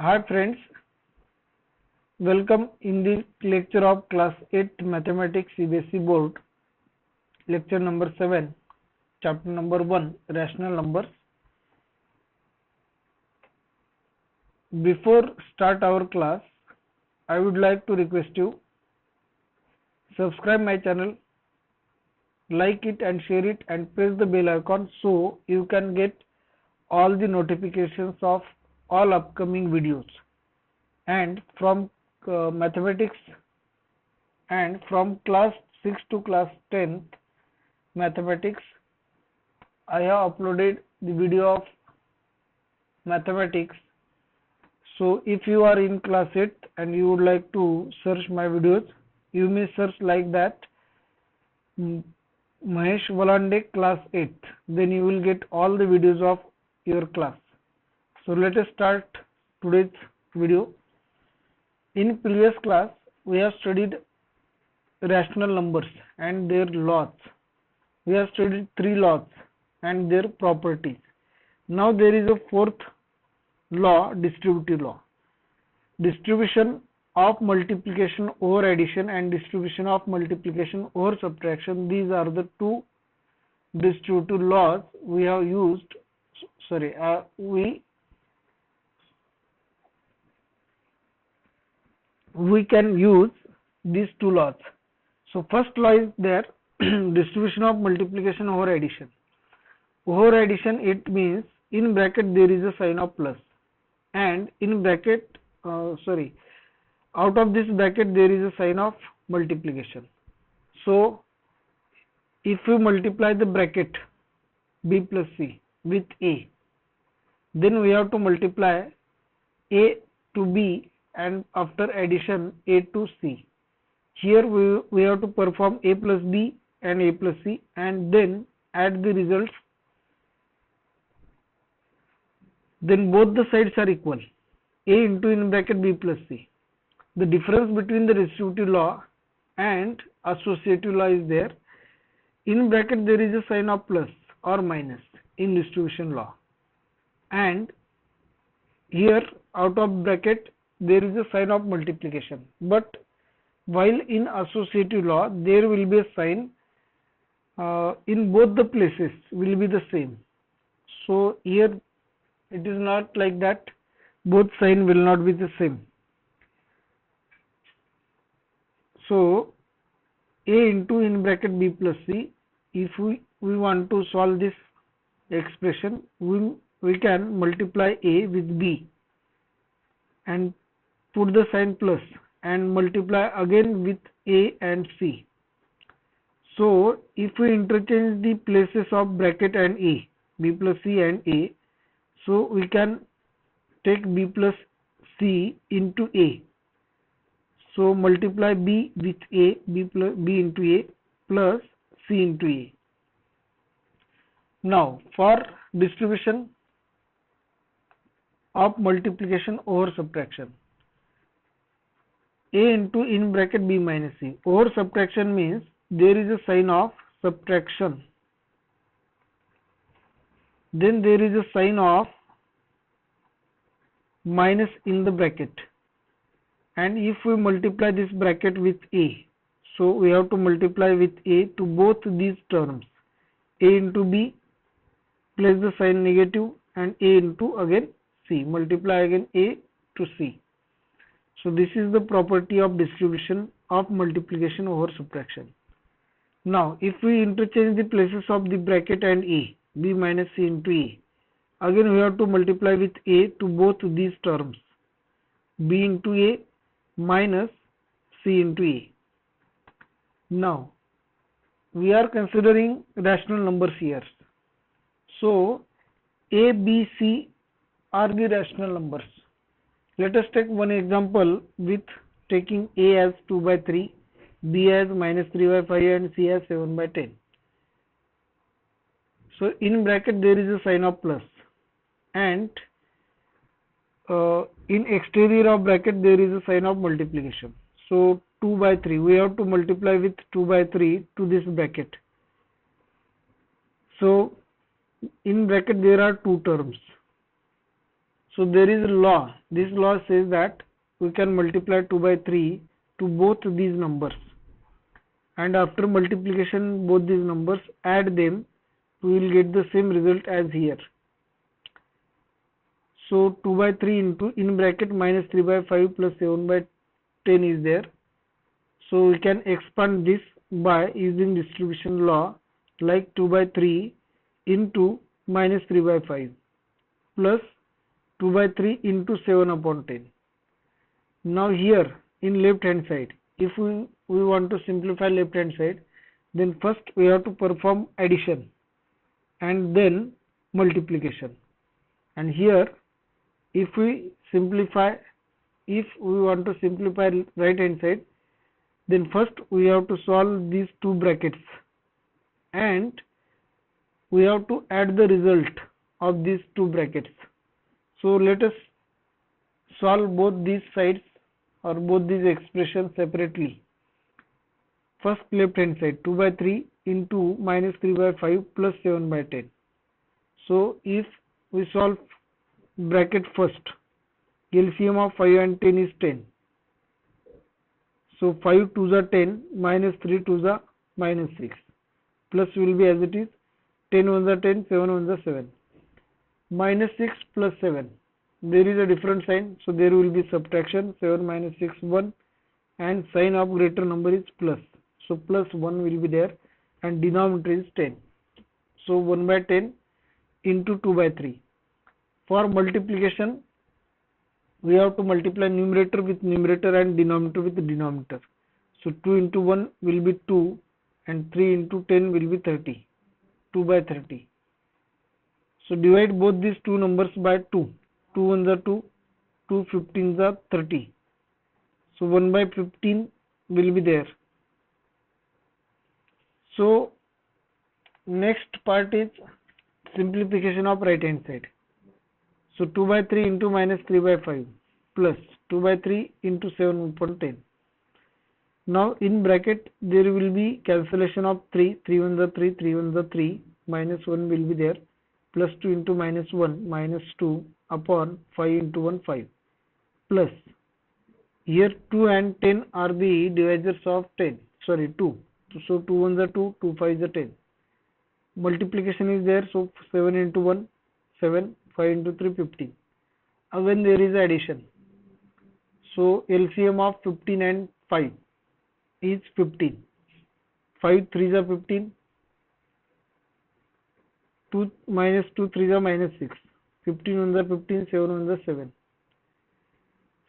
Hi friends, welcome in the lecture of class 8 mathematics CBSE board, lecture number 7, chapter number 1, rational numbers. Before start our class, I would like to request you subscribe my channel, like it and share it and press the bell icon so you can get all the notifications of all upcoming videos. And from mathematics and from class 6 to class 10 mathematics, I have uploaded the video of mathematics. So if you are in class 8 and you would like to search my videos, you may search like that Mahesh Valande class 8. Then you will get all the videos of your class. So let us start today's video. In previous class, we have studied rational numbers and their laws. We have studied 3 laws and their properties. Now there is a fourth law, distributive law. Distribution of multiplication over addition and distribution of multiplication over subtraction. These are the two distributive laws we have used. We can use these two laws. So first law is there, distribution of multiplication over addition. Over addition, it means in bracket there is a sign of plus, and in bracket out of this bracket there is a sign of multiplication. So if we multiply the bracket b plus c with a, then we have to multiply a to b and after addition a to c. Here we have to perform a plus b and a plus c and then add the results. Then both the sides are equal, a into in bracket b plus c. The difference between the distributive law and associative law is there. In bracket there is a sign of plus or minus in distribution law, and here out of bracket there is a sign of multiplication, but while in associative law there will be a sign in both the places will be the same. So here it is not like that, both sign will not be the same. So a into in bracket b plus c, if we want to solve this expression, we can multiply a with b and put the sign plus and multiply again with a and c. So if we interchange the places of bracket and a, b plus c and a, so we can take b plus c into a. So multiply b with a, b into a plus c into a. Now for distribution of multiplication over subtraction, a into in bracket b minus c. Over subtraction means there is a sign of subtraction, then there is a sign of minus in the bracket, and if we multiply this bracket with a, so we have to multiply with a to both these terms, a into b, place the sign negative, and a into again c, multiply again a to c. So this is the property of distribution of multiplication over subtraction. Now if we interchange the places of the bracket and a, b minus c into a, again we have to multiply with a to both these terms, b into a minus c into a. Now we are considering rational numbers here. So a, b, c are the rational numbers. Let us take one example with taking a as 2 by 3, b as minus 3 by 5 and c as 7 by 10. So in bracket there is a sign of plus, and in exterior of bracket there is a sign of multiplication. So 2 by 3, we have to multiply with 2 by 3 to this bracket. So in bracket there are two terms. So there is a law This law says that we can multiply 2 by 3 to both these numbers, and after multiplication both these numbers, add them, we will get the same result as here. So 2 by 3 into in bracket minus 3 by 5 plus 7 by 10 is there. So we can expand this by using distribution law, like 2 by 3 into minus 3 by 5 plus 2 by 3 into 7 upon 10. Now here in left hand side, if we want to simplify left hand side, then first we have to perform addition and then multiplication. And here if we want to simplify right hand side, then first we have to solve these two brackets and we have to add the result of these two brackets. So let us solve both these sides or both these expressions separately. First left hand side, 2 by 3 into minus 3 by 5 plus 7 by 10. So if we solve bracket first, LCM of 5 and 10 is 10. So 5 2s are 10, minus 3 2s are minus 6. Plus will be as it is, 10 1s are 10, 7 1s are 7. Minus 6 plus 7. There is a different sign, so there will be subtraction. 7 minus 6 1, and sign of greater number is plus. So plus 1 will be there, and denominator is 10. So 1 by 10 into 2 by 3. For multiplication, we have to multiply numerator with numerator and denominator with denominator. So 2 into 1 will be 2 and 3 into 10 will be 30. 2 by 30. So divide both these two numbers by 2. 2 1s are 2, 2 15s are 30. So 1 by 15 will be there. So next part is simplification of right hand side. So 2 by 3 into minus 3 by 5 plus 2 by 3 into 7 upon 10. Now in bracket there will be cancellation of 3, 3 1s are 3, 3 1s are 3, minus 1 will be there, plus 2 into minus 1, minus 2 upon 5 into 1, 5, plus here 2 and 10 are the divisors of 10, sorry 2. So 2 1s are 2, 2 5s are 10. Multiplication is there, so 7 into 1, 7, 5 into 3, 15. Again there is addition. So LCM of 15 and 5 is 15. 5 3s are 15. 2 minus 2 3s are minus 6. 15 1s are 15, 7 1s are 7.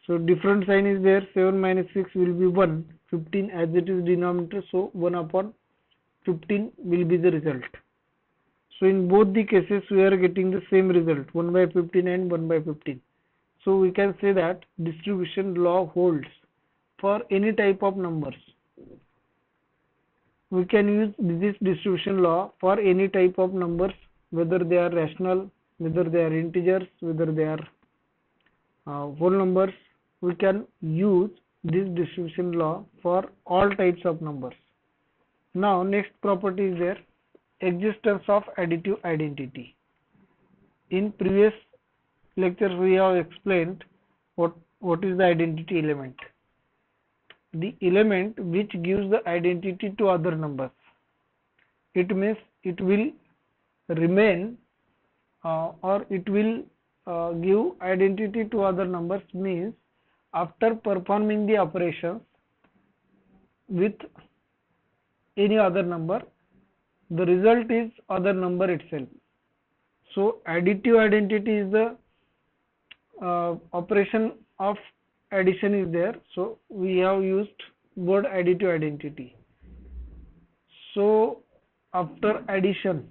So different sign is there. 7 minus 6 will be 1. 15 as it is denominator, so 1 upon 15 will be the result. So in both the cases we are getting the same result, 1 by 15 and 1 by 15. So we can say that distribution law holds for any type of numbers. We can use this distribution law for any type of numbers, whether they are rational, whether they are integers, whether they are whole numbers. We can use this distribution law for all types of numbers. Now next property is there, existence of additive identity. In previous lectures we have explained what is the identity element. The element which gives the identity to other numbers. It means it will remain or it will give identity to other numbers, means after performing the operations with any other number, the result is other number itself. So additive identity is the operation of addition is there. So we have used word additive identity. So after addition,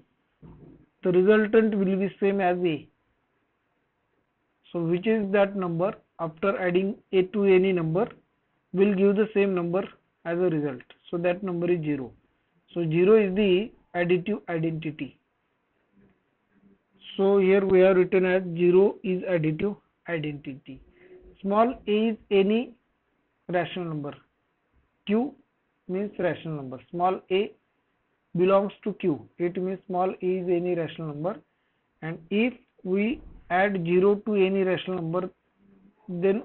the resultant will be same as A. So which is that number after adding A to any number will give the same number as a result. So that number is 0. So 0 is the additive identity. So here we have written as 0 is additive identity. Small a is any rational number. Q means rational number. Small a belongs to Q. It means small a is any rational number. And if we add 0 to any rational number, then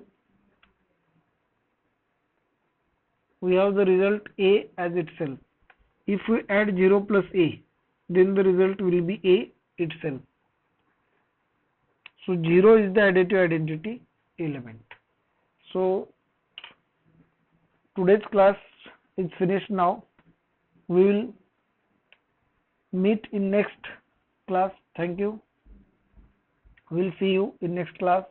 we have the result A as itself. If we add 0 plus A, then the result will be A itself. So 0 is the additive identity element. So today's class is finished now. We will meet in next class. Thank you. We'll see you in next class.